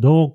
2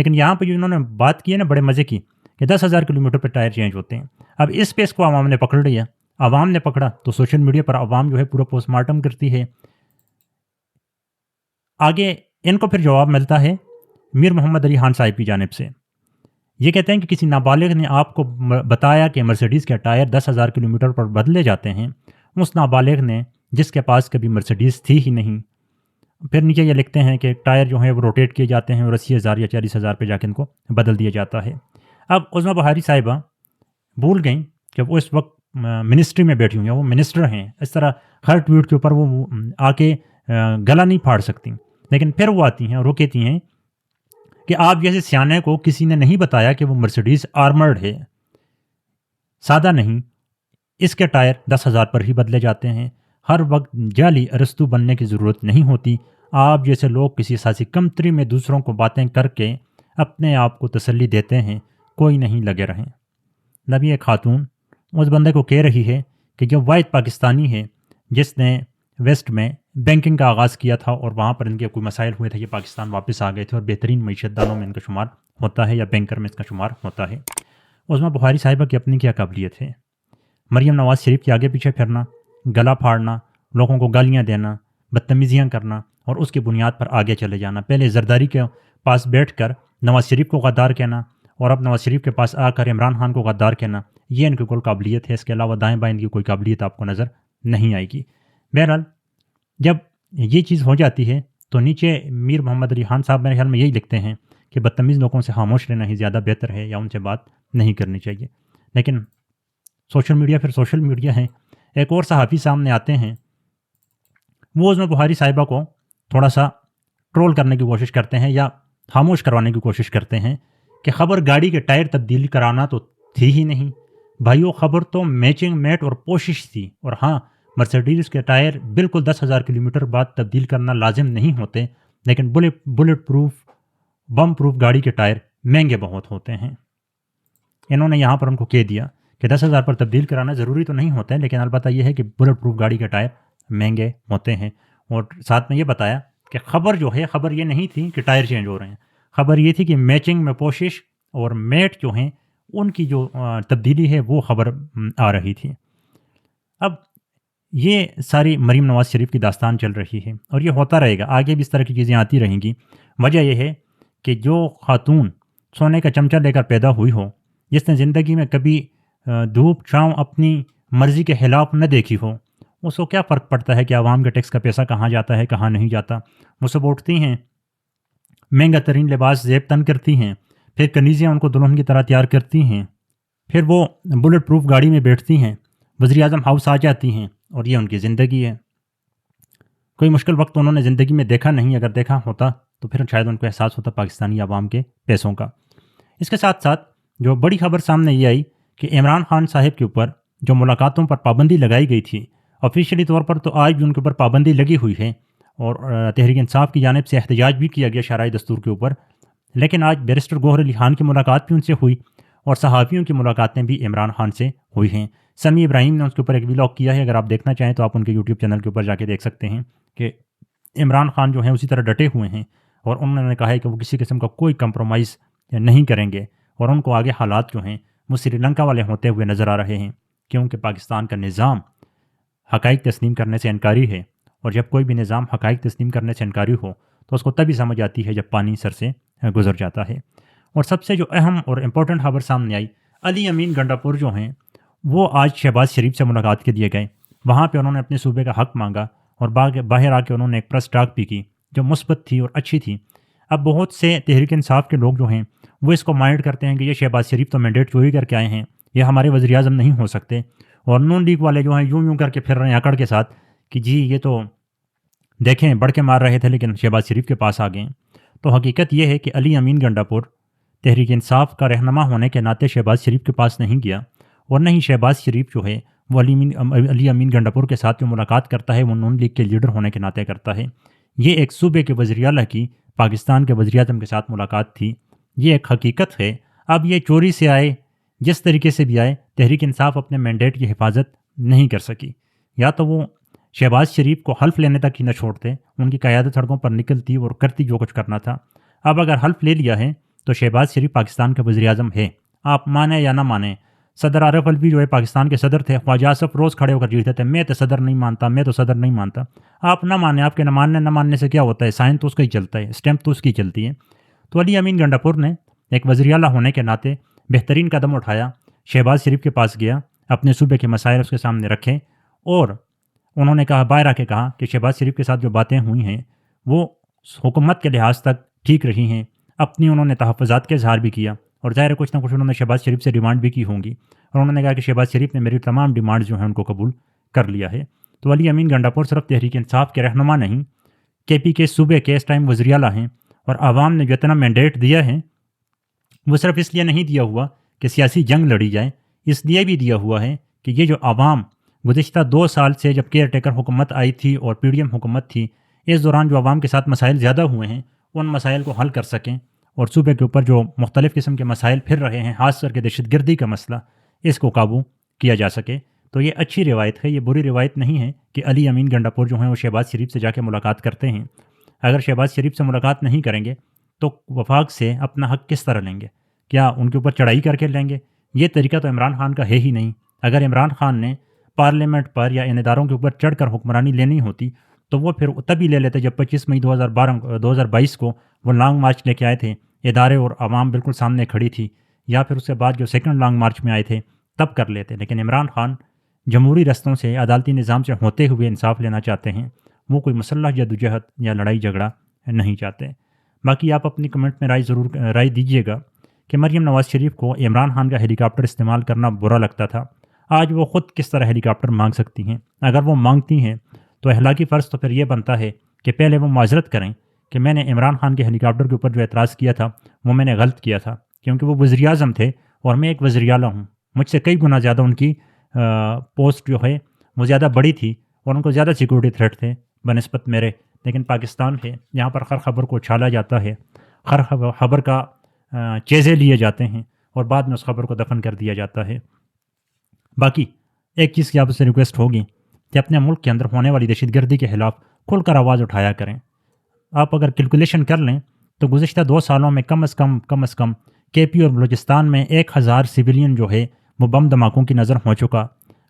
لیکن یہاں پہ جو انہوں نے بات کی ہے نا بڑے مزے کی کہ 10,000 کلومیٹر پہ ٹائر چینج ہوتے ہیں. اب اس پیس کو عوام نے پکڑ لیا. عوام نے پکڑا تو سوشل میڈیا پر عوام جو ہے پورا پوسٹ مارٹم کرتی ہے. آگے ان کو پھر جواب ملتا ہے میر محمد علی خان صاحب کی جانب سے. یہ کہتے ہیں کہ کسی نابالغ نے آپ کو بتایا کہ مرسیڈیز کے ٹائر 10,000 کلومیٹر پر بدلے جاتے ہیں. اس نابالغ نے جس کے پاس کبھی مرسیڈیز تھی ہی نہیں. پھر نیچے یہ لکھتے ہیں کہ ٹائر جو ہیں وہ روٹیٹ کیے جاتے ہیں اور 80,000 یا 40,000 پہ جا کے ان کو بدل دیا جاتا ہے. اب عظمیٰ بہاری صاحبہ بھول گئیں کہ وہ اس وقت منسٹری میں بیٹھی ہوئی ہیں, وہ منسٹر ہیں. اس طرح ہر ٹویٹ کے اوپر وہ آ کے گلا نہیں پھاڑ سکتی. لیکن پھر وہ آتی ہیں اور وہ کہتی ہیں کہ آپ جیسے سیانے کو کسی نے نہیں بتایا کہ وہ مرسیڈیز آرمرڈ ہے, سادہ نہیں, اس کے ٹائر 10,000 پر ہی بدلے جاتے ہیں. ہر وقت جعلی ارسطو بننے کی ضرورت نہیں ہوتی. آپ جیسے لوگ کسی سیاسی کمتری میں دوسروں کو باتیں کر کے اپنے آپ کو تسلی دیتے ہیں, کوئی نہیں لگے رہیں. نبی خاتون اس بندے کو کہہ رہی ہے کہ جو واحد پاکستانی ہے جس نے ویسٹ میں بینکنگ کا آغاز کیا تھا اور وہاں پر ان کے کوئی مسائل ہوئے تھے, یہ پاکستان واپس آ گئے تھے اور بہترین معیشت دانوں میں ان کا شمار ہوتا ہے یا بینکر میں اس کا شمار ہوتا ہے. عظمیٰ بخاری صاحبہ کی اپنی کیا قابلیت ہے؟ مریم نواز شریف کے آگے پیچھے پھرنا, گلا پھاڑنا, لوگوں کو گالیاں دینا, بدتمیزیاں کرنا اور اس کی بنیاد پر آگے چلے جانا. پہلے زرداری کے پاس بیٹھ کر نواز شریف کو غدار کہنا اور اب نواز شریف کے پاس آ کر عمران خان کو غدار کہنا, یہ ان کی کوئی قابلیت ہے. اس کے علاوہ دائیں بائیں کی کوئی قابلیت آپ کو نظر نہیں آئے گی. بہرحال جب یہ چیز ہو جاتی ہے تو نیچے میر محمد علی خان صاحب میرے خیال میں یہی لکھتے ہیں کہ بدتمیز لوگوں سے خاموش رہنا ہی زیادہ بہتر ہے یا ان سے بات نہیں کرنی چاہیے. لیکن سوشل میڈیا پھر سوشل میڈیا ہے. ایک اور صحافی سامنے آتے ہیں, وہ عظمیٰ بخاری صاحبہ کو تھوڑا سا ٹرول کرنے کی کوشش کرتے ہیں یا خاموش کروانے کی کوشش کرتے ہیں کہ خبر گاڑی کے ٹائر تبدیل کرانا تو تھی ہی نہیں بھائیو, خبر تو میچنگ میٹ اور پوشش تھی. اور ہاں, مرسیڈیز کے ٹائر بالکل 10,000 کلومیٹر بعد تبدیل کرنا لازم نہیں ہوتے, لیکن بلٹ پروف بم پروف گاڑی کے ٹائر مہنگے بہت ہوتے ہیں. انہوں نے یہاں پر ان کو کہہ دیا کہ 10,000 پر تبدیل کرانا ضروری تو نہیں ہوتا ہے, لیکن البتہ یہ ہے کہ بلٹ پروف گاڑی کے ٹائر مہنگے ہوتے ہیں. اور ساتھ میں یہ بتایا کہ خبر جو ہے, خبر یہ نہیں تھی کہ ٹائر چینج ہو رہے ہیں, خبر یہ تھی کہ میچنگ میں پوشش اور میٹ جو ہیں ان کی جو تبدیلی ہے وہ خبر آ رہی تھی. اب یہ ساری مریم نواز شریف کی داستان چل رہی ہے اور یہ ہوتا رہے گا, آگے بھی اس طرح کی چیزیں آتی رہیں گی. وجہ یہ ہے کہ جو خاتون سونے کا چمچہ لے کر پیدا ہوئی ہو, جس نے زندگی میں کبھی دھوپ چھاؤں اپنی مرضی کے خلاف نہ دیکھی ہو, اس کو کیا فرق پڑتا ہے کہ عوام کے ٹیکس کا پیسہ کہاں جاتا ہے کہاں نہیں جاتا. وہ سب اٹھتی ہیں, مہنگا ترین لباس زیب تن کرتی ہیں, پھر کنیزیاں ان کو دلہن کی طرح تیار کرتی ہیں, پھر وہ بلٹ پروف گاڑی میں بیٹھتی ہیں, وزیر اعظم ہاؤس آ جاتی ہیں, اور یہ ان کی زندگی ہے. کوئی مشکل وقت انہوں نے زندگی میں دیکھا نہیں, اگر دیکھا ہوتا تو پھر شاید ان کو احساس ہوتا پاکستانی عوام کے پیسوں کا. اس کے ساتھ ساتھ جو بڑی خبر سامنے یہ آئی کہ عمران خان صاحب کے اوپر جو ملاقاتوں پر پابندی لگائی گئی تھی, آفیشیلی طور پر تو آج بھی ان کے اوپر پابندی لگی ہوئی ہے اور تحریک انصاف کی جانب سے احتجاج بھی کیا گیا شرعی دستور کے اوپر, لیکن آج بیرسٹر گوہر علی خان کی ملاقات بھی ان سے ہوئی اور صحافیوں کی ملاقاتیں بھی عمران خان سے ہوئی ہیں. سمیع ابراہیم نے اس کے اوپر ایک ولاگ کیا ہے, اگر آپ دیکھنا چاہیں تو آپ ان کے یوٹیوب چینل کے اوپر جا کے دیکھ سکتے ہیں کہ عمران خان جو ہیں اسی طرح ڈٹے ہوئے ہیں اور انہوں نے کہا ہے کہ وہ کسی قسم کا کوئی کمپرومائز نہیں کریں گے اور ان کو آگے حالات جو ہیں وہ سری لنکا والے ہوتے ہوئے نظر آ رہے ہیں, کیونکہ پاکستان کا نظام حقائق تسلیم کرنے سے انکاری ہے, اور جب کوئی بھی نظام حقائق تسلیم کرنے سے انکاری ہو تو اس کو تبھی سمجھ آتی ہے جب پانی سر سے گزر جاتا ہے. اور سب سے جو اہم اور امپورٹنٹ خبر سامنے آئی, علی امین گنڈاپور جو ہیں وہ آج شہباز شریف سے ملاقات کے لیے گئے. وہاں پہ انہوں نے اپنے صوبے کا حق مانگا اور باہر آ کے انہوں نے ایک پریس ٹاک بھی کی جو مثبت تھی اور اچھی تھی. اب بہت سے تحریک انصاف کے لوگ جو ہیں وہ اس کو مائنڈ کرتے ہیں کہ یہ شہباز شریف تو مینڈیٹ چوری کر کے آئے ہیں, یہ ہمارے وزیر اعظم نہیں ہو سکتے, اور نون لیگ والے جو ہیں یوں کر کے پھر رہے ہیں اکڑ کے ساتھ کہ جی یہ تو دیکھیں بڑھ کے مار رہے تھے لیکن شہباز شریف کے پاس آ گئے. تو حقیقت یہ ہے کہ علی امین گنڈاپور تحریک انصاف کا رہنما ہونے کے ناطے شہباز شریف کے پاس نہیں گیا, اور نہ ہی شہباز شریف جو ہے وہ علی امین گنڈاپور کے ساتھ جو ملاقات کرتا ہے وہ نون لیگ کے لیڈر ہونے کے ناطے کرتا ہے. یہ ایک صوبے کے وزیر اعلیٰ کی پاکستان کے وزیر اعظم کے ساتھ ملاقات تھی, یہ ایک حقیقت ہے. اب یہ چوری سے آئے, جس طریقے سے بھی آئے, تحریک انصاف اپنے مینڈیٹ کی حفاظت نہیں کر سکی. یا تو وہ شہباز شریف کو حلف لینے تک ہی نہ چھوڑتے, ان کی قیادت سڑکوں پر نکلتی اور کرتی جو کچھ کرنا تھا. اب اگر حلف لے لیا ہے تو شہباز شریف پاکستان کا وزیر اعظم ہے، آپ مانیں یا نہ مانیں۔ صدر عارف الوی جو ہے پاکستان کے صدر تھے، خواجہ آصف روز کھڑے ہو کر جیتے تھے، میں تو صدر نہیں مانتا، میں تو صدر نہیں مانتا۔ آپ نہ مانیں، آپ کے نہ ماننے سے کیا ہوتا ہے؟ سائن تو اس کا ہی چلتا ہے، اسٹیمپ تو اس کی چلتی ہے۔ تو علی امین گنڈاپور نے ایک وزیر اعلیٰ ہونے کے ناطے بہترین قدم اٹھایا، شہباز شریف کے پاس گیا، اپنے صوبے کے مسائل اس کے سامنے رکھے، اور انہوں نے کہا، باہر آ کے کہا کہ شہباز شریف کے ساتھ جو باتیں ہوئی ہیں وہ حکومت کے لحاظ تک ٹھیک رہی ہیں۔ اپنی انہوں نے تحفظات کا اظہار بھی کیا، اور ظاہر ہے کچھ نہ کچھ انہوں نے شہباز شریف سے ڈیمانڈ بھی کی ہوں گی، اور انہوں نے کہا کہ شہباز شریف نے میری تمام ڈیمانڈز جو ہیں ان کو قبول کر لیا ہے۔ تو علی امین گنڈاپور صرف تحریک انصاف کے رہنما نہیں، کے پی کے صوبے کے اس ٹائم وزیر اعلیٰ ہیں، اور عوام نے جو اتنا مینڈیٹ دیا ہے وہ صرف اس لیے نہیں دیا ہوا کہ سیاسی جنگ لڑی جائے، اس لیے بھی دیا ہوا ہے کہ یہ جو عوام گزشتہ 2 سال سے جب کیئر ٹیکر حکومت آئی تھی اور پی ڈی ایم حکومت تھی، اس دوران جو عوام کے ساتھ مسائل زیادہ ہوئے ہیں ان مسائل کو حل کر سکیں، اور صوبے کے اوپر جو مختلف قسم کے مسائل پھر رہے ہیں، خاص کر کے دہشت گردی کا مسئلہ، اس کو قابو کیا جا سکے۔ تو یہ اچھی روایت ہے، یہ بری روایت نہیں ہے کہ علی امین گنڈاپور جو ہیں وہ شہباز شریف سے جا کے ملاقات کرتے ہیں۔ اگر شہباز شریف سے ملاقات نہیں کریں گے تو وفاق سے اپنا حق کس طرح لیں گے؟ کیا ان کے اوپر چڑھائی کر کے لیں گے؟ یہ طریقہ تو عمران خان کا ہے ہی نہیں۔ اگر عمران خان نے پارلیمنٹ پر یا ان اداروں کے اوپر چڑھ کر حکمرانی لینی ہوتی تو وہ پھر تبھی لے لیتے جب 25 مئی 2022 کو وہ لانگ مارچ لے کے آئے تھے، ادارے اور عوام بالکل سامنے کھڑی تھی، یا پھر اس کے بعد جو سیکنڈ لانگ مارچ میں آئے تھے تب کر لیتے۔ لیکن عمران خان جمہوری رستوں سے، عدالتی نظام سے ہوتے ہوئے انصاف لینا چاہتے ہیں، وہ کوئی مسلح جدوجہد یا لڑائی جھگڑا نہیں چاہتے۔ باقی آپ اپنی کمنٹ میں رائے دیجیے گا کہ مریم نواز شریف کو عمران خان کا ہیلی کاپٹر استعمال کرنا برا لگتا تھا، آج وہ خود کس طرح ہیلی کاپٹر مانگ سکتی ہیں؟ اگر وہ مانگتی ہیں تو اخلاقی فرض تو پھر یہ بنتا ہے کہ پہلے وہ معذرت کریں کہ میں نے عمران خان کے ہیلی کاپٹر کے اوپر جو اعتراض کیا تھا وہ میں نے غلط کیا تھا، کیونکہ وہ وزیر اعظم تھے اور میں ایک وزیر اعلیٰ ہوں، مجھ سے کئی گنا زیادہ ان کی پوسٹ جو ہے وہ زیادہ بڑی تھی اور ان کو زیادہ سیکورٹی تھریٹ تھے بنسبت میرے۔ لیکن پاکستان ہے، یہاں پر ہر خبر کو اچھالا جاتا ہے، ہر خبر کا چیزے لیے جاتے ہیں اور بعد میں اس خبر کو دفن کر دیا جاتا ہے۔ باقی ایک چیز کی آپ سے ریکویسٹ ہوگی کہ اپنے ملک کے اندر ہونے والی دہشت گردی کے خلاف کھل کر آواز اٹھایا کریں۔ آپ اگر کیلکولیشن کر لیں تو گزشتہ 2 سالوں میں کم از کم کے پی اور بلوچستان میں 1000 سویلین جو ہے وہ بم دھماکوں کی نظر ہو چکا،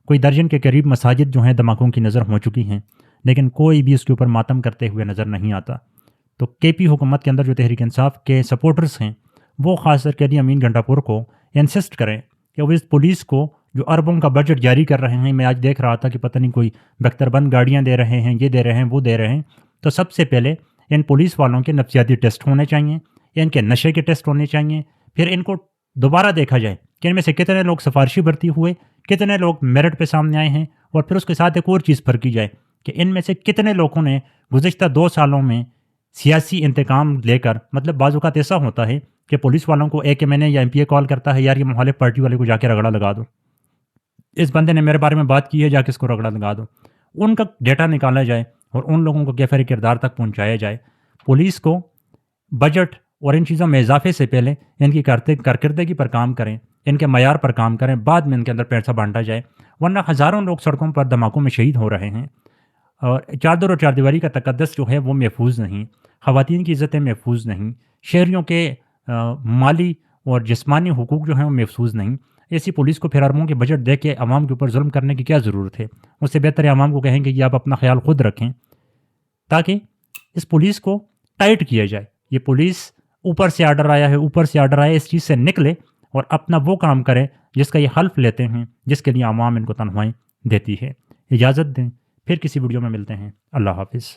کوئی درجن کے قریب مساجد جو ہیں دھماکوں کی نظر ہو چکی ہیں، لیکن کوئی بھی اس کے اوپر ماتم کرتے ہوئے نظر نہیں آتا۔ تو کے پی حکومت کے اندر جو تحریک انصاف کے سپورٹرز ہیں وہ خاص کر کے علی امین گنڈاپور کو انسسٹ کریں کہ وہ اس پولیس کو جو اربوں کا بجٹ جاری کر رہے ہیں، میں آج دیکھ رہا تھا کہ پتہ نہیں کوئی بختربند گاڑیاں دے رہے ہیں، یہ دے رہے ہیں، وہ دے رہے ہیں، تو سب سے پہلے ان پولیس والوں کے نفسیاتی ٹیسٹ ہونے چاہیے، ان کے نشے کے ٹیسٹ ہونے چاہیے، پھر ان کو دوبارہ دیکھا جائے کہ ان میں سے کتنے لوگ سفارشی بھرتی ہوئے، کتنے لوگ میرٹ پہ سامنے آئے ہیں، اور پھر اس کے ساتھ ایک اور چیز پرکھی جائے کہ ان میں سے کتنے لوگوں نے گزشتہ 2 سالوں میں سیاسی انتقام لے کر، مطلب بعض اوقات ایسا ہوتا ہے کہ پولیس والوں کو ایک ایم این اے یا ایم پی اے کال کرتا ہے، یار یہ مخالف پارٹی والے کو جا کے رگڑا لگا دو، اس بندے نے میرے بارے میں بات کی ہے، جا کے اس کو رگڑا لگا دو۔ ان کا ڈیٹا نکالا جائے اور ان لوگوں کو کیفر کردار تک پہنچایا جائے۔ پولیس کو بجٹ اور ان چیزوں میں اضافے سے پہلے ان کی کارکردگی پر کام کریں، ان کے معیار پر کام کریں، بعد میں ان کے اندر پیسہ بانٹا جائے، ورنہ ہزاروں لوگ سڑکوں پر دھماکوں میں شہید ہو رہے ہیں، اور چادر اور چاردیواری کا تقدس جو ہے وہ محفوظ نہیں، خواتین کی عزتیں محفوظ نہیں، شہریوں کے مالی اور جسمانی حقوق جو ہیں وہ محفوظ نہیں۔ ایسی پولیس کو پھر اربوں کے بجٹ دے کے عوام کے اوپر ظلم کرنے کی کیا ضرورت ہے؟ اس سے بہتر ہے عوام کو کہیں کہ یہ آپ اپنا خیال خود رکھیں، تاکہ اس پولیس کو ٹائٹ کیا جائے۔ یہ پولیس اوپر سے آرڈر آیا ہے، اوپر سے آرڈر آیا، اس چیز سے نکلے اور اپنا وہ کام کرے جس کا یہ حلف لیتے ہیں، جس کے لیے عوام ان کو تنخواہیں دیتی ہے۔ اجازت دیں، پھر کسی ویڈیو میں ملتے ہیں۔ اللہ حافظ۔